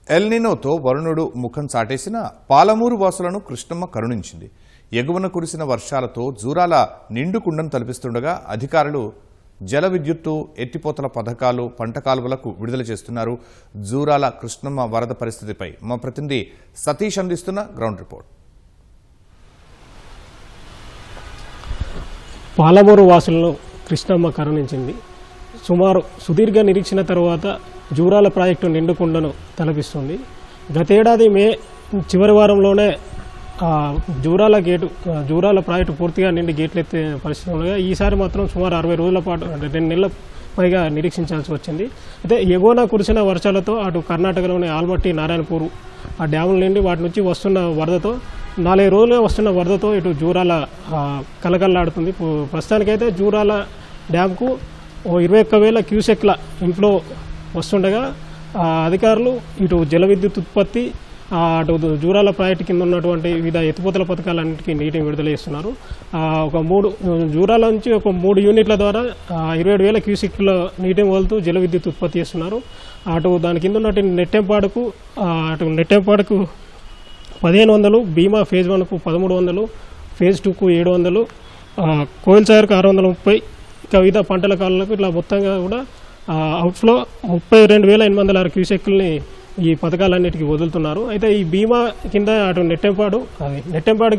ఎల్నినోతో వరుణుడు ముఖం చాటేసిన పాలమూరు వాసులను కృష్ణమ్మ కరుణించింది. ఎగువన కురిసిన వర్షాలతో జూరాల నిండు కుండను తలపిస్తుండగా అధికారులు జల విద్యుత్తు, ఎత్తిపోతల పథకాలు, పంట కాలువలకు విడుదల చేస్తున్నారు. జూరాల కృష్ణమ్మ వరద పరిస్థితిపై మా ప్రతినిధి సతీష్ అందిస్తున్న గ్రౌండ్ రిపోర్ట్. పాలమూరు వాసులను కృష్ణమ్మ కరుణించింది. సుదీర్ఘ నిరీక్షణ తర్వాత జూరాల ప్రాజెక్టు నిండుకుండను తలపిస్తుంది. గతేడాది మే చివరి వారంలోనే జూరాల ప్రాజెక్టు పూర్తిగా నిండి గేట్లు ఎత్తే పరిస్థితి ఉండగా ఈసారి మాత్రం సుమారు 60 రోజుల పాటు 2 నెలల పైగా నిరీక్షించాల్సి వచ్చింది. అయితే ఎగువన కురిసిన వర్షాలతో అటు కర్ణాటకలోని ఆల్మట్టి, నారాయణపూర్ ఆ డ్యాముల నుండి వాటి నుంచి వస్తున్న వరదతో 4 రోజులుగా వస్తున్న వరదతో ఇటు జూరాల కలకల్లాడుతుంది. ప్రస్తుతానికైతే జూరాల డ్యాంకు 21,000 క్యూసెక్ల ఇన్ఫ్లో వస్తుండగా అధికారులు ఇటు జల విద్యుత్ ఉత్పత్తి, అటు జూరాల ప్రాజెక్టు కింద ఉన్నటువంటి వివిధ ఎత్తిపోతల పథకాలన్నింటికీ నీటిని విడుదల చేస్తున్నారు. జూరాల నుంచి ఒక 3 యూనిట్ల ద్వారా 27,000 క్యూసెక్ల నీటిని వదులుతూ జల విద్యుత్ ఉత్పత్తి చేస్తున్నారు. అటు దాని కింద ఉన్నటువంటి నెట్టెంపాడుకు 1,500, భీమా ఫేజ్ 1కు 1,300, ఫేజ్ 2కు 700, కోయిల్ సాగర్కు 630, ఇంకా వివిధ పంటల కాలాలకు ఇట్లా మొత్తంగా కూడా అవుట్ఫ్లో 32,806 క్యూసెక్లని ఈ పథకాలన్నిటికీ వదులుతున్నారు. అయితే ఈ భీమా కింద అటు నెట్టెంపాడు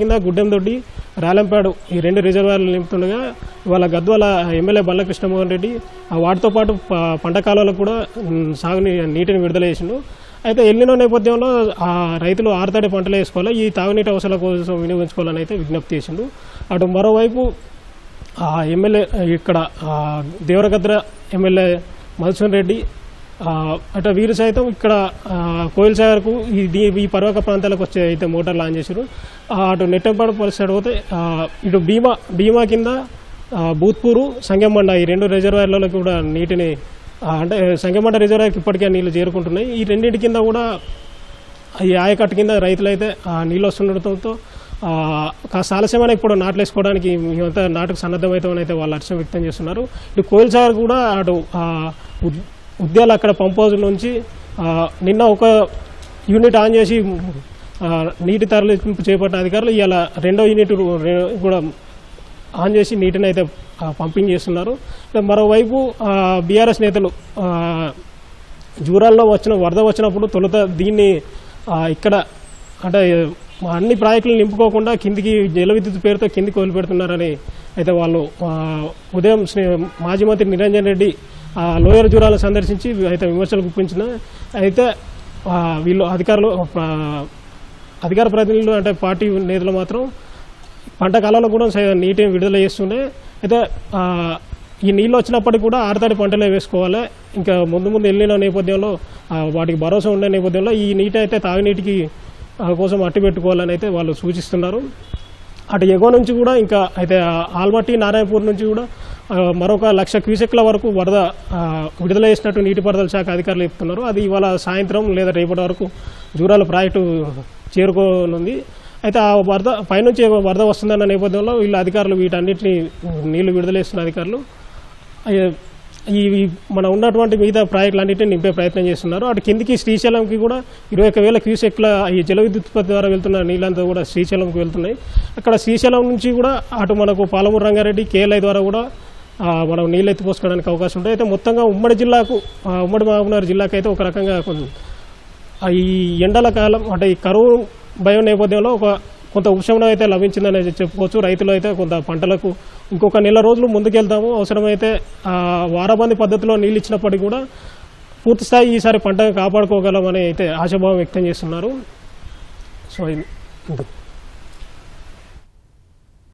కింద గుడ్డెందొడ్డి, రాలంపాడు ఈ 2 రిజర్వాయర్లు నింపుతుండగా ఇవాళ గద్వాల ఎమ్మెల్యే బల్ల కృష్ణమోహన్ రెడ్డి వాటితో పాటు పంట కాలాలకు కూడా నీటిని విడుదల చేసిండు. అయితే ఎల్నినో నేపథ్యంలో రైతులు ఆరుతడి పంటలు వేసుకోవాలి, ఈ తాగునీటి అవసరాల కోసం వినియోగించుకోవాలని అయితే విజ్ఞప్తి చేసిండు. అటు మరోవైపు ఎమ్మెల్యే ఇక్కడ దేవరగద్ర ఎమ్మెల్యే మధుసూదన్ రెడ్డి అటు వీరు సైతం ఇక్కడ కోయిల్ సాగర్కు ఈ పర్వక ప్రాంతాలకు వచ్చే అయితే మోటార్ లాంచ్ చేశారు. అటు నెట్టంపాడు పరిస్థితి పోతే ఇటు భీమా కింద భూత్పూరు, సంగెమండ ఈ 2 రిజర్వాయర్లలో కూడా నీటిని అంటే సంగెమండ రిజర్వాయర్కి ఇప్పటికే నీళ్లు చేరుకుంటున్నాయి. ఈ రెండింటి కింద కూడా ఈ ఆయకట్టు కింద రైతులైతే నీళ్ళు వస్తుండటంతో కాస్త ఆలస్యమైన ఇప్పుడు నాట్లు వేసుకోవడానికి మేమంతా నాటుకు సన్నద్ధమవుతామని అయితే వాళ్ళు హర్షం వ్యక్తం చేస్తున్నారు. ఇటు కోయిల్ సాగర్ కూడా అటు ఉద్యాల అక్కడ పంప్ హౌస్ నుంచి నిన్న ఒక యూనిట్ ఆన్ చేసి నీటి తరలింపు చేపట్టిన అధికారులు ఇవాళ 2వ యూనిట్ కూడా ఆన్ చేసి నీటిని అయితే పంపింగ్ చేస్తున్నారు. మరోవైపు బీఆర్ఎస్ నేతలు జూరాల్లో వరద వచ్చినప్పుడు తొలుత దీన్ని ఇక్కడ అంటే అన్ని ప్రాజెక్టులు నింపుకోకుండా కిందికి జల విద్యుత్ పేరుతో కిందికి వదిలిపెడుతున్నారని అయితే వాళ్ళు ఉదయం మాజీ మంత్రి నిరంజన్ రెడ్డి లోయర్ జూరాలను సందర్శించి అయితే విమర్శలు గుప్పించిన అయితే వీళ్ళు అధికార ప్రతినిధులు అంటే పార్టీ నేతలు మాత్రం పంట కాలంలో కూడా నీటిని విడుదల చేస్తుండే. అయితే ఈ నీళ్ళు వచ్చినప్పటికీ కూడా ఆరుతడి పంటలే వేసుకోవాలి, ఇంకా ముందు వెళ్ళిన నేపథ్యంలో వాటికి భరోసా ఉండే నేపథ్యంలో ఈ నీటి అయితే తాగునీటికి కోసం అట్టి పెట్టుకోవాలని అయితే వాళ్ళు సూచిస్తున్నారు. అటు ఎగువ నుంచి కూడా ఇంకా అయితే ఆల్మట్టి, నారాయణపూర్ నుంచి కూడా మరొక 1,00,000 క్యూసెక్ల వరకు వరద విడుదల చేసినట్టు నీటిపారుదల శాఖ అధికారులు చెప్తున్నారు. అది ఇవాళ సాయంత్రం లేదా రేపటి వరకు జూరాల ప్రాజెక్టు చేరుకోనుంది. అయితే ఆ వరద పైనుంచి వరద వస్తుందన్న నేపథ్యంలో వీళ్ళ అధికారులు వీటన్నిటిని నీళ్లు విడుదల చేస్తున్న అధికారులు ఈ మన ఉన్నటువంటి మిగతా ప్రాజెక్టులన్నింటినీ నింపే ప్రయత్నం చేస్తున్నారు. అటు కిందికి శ్రీశైలంకి కూడా 21,000 క్యూసెక్ల ఈ జల విద్యుత్ ద్వారా వెళ్తున్న నీళ్ళంతా కూడా శ్రీశైలంకి వెళ్తున్నాయి. అక్కడ శ్రీశైలం నుంచి కూడా అటు మనకు పాలమూరు రంగారెడ్డి, కేఎల్ఐ ద్వారా కూడా మనం నీళ్ళు ఎత్తిపోసుకోవడానికి అవకాశం ఉంటుంది. అయితే మొత్తంగా ఉమ్మడి మహబూబ్నగర్ జిల్లాకు అయితే ఒక రకంగా ఈ ఎండల కాలం అంటే ఈ కరువు భయం నేపథ్యంలో కొంత ఉపశమనం అయితే లభించిందని చెప్పుకోవచ్చు. రైతులు అయితే కొంత పంటలకు ఇంకొక నెల రోజులు ముందుకెళ్తాము, అవసరమైతే వారబంది పద్ధతిలో నీళ్ళు ఇచ్చినప్పటికీ కూడా పూర్తిస్థాయి ఈసారి పంటను కాపాడుకోగలమని అయితే ఆశాభావం వ్యక్తం చేస్తున్నారు. సో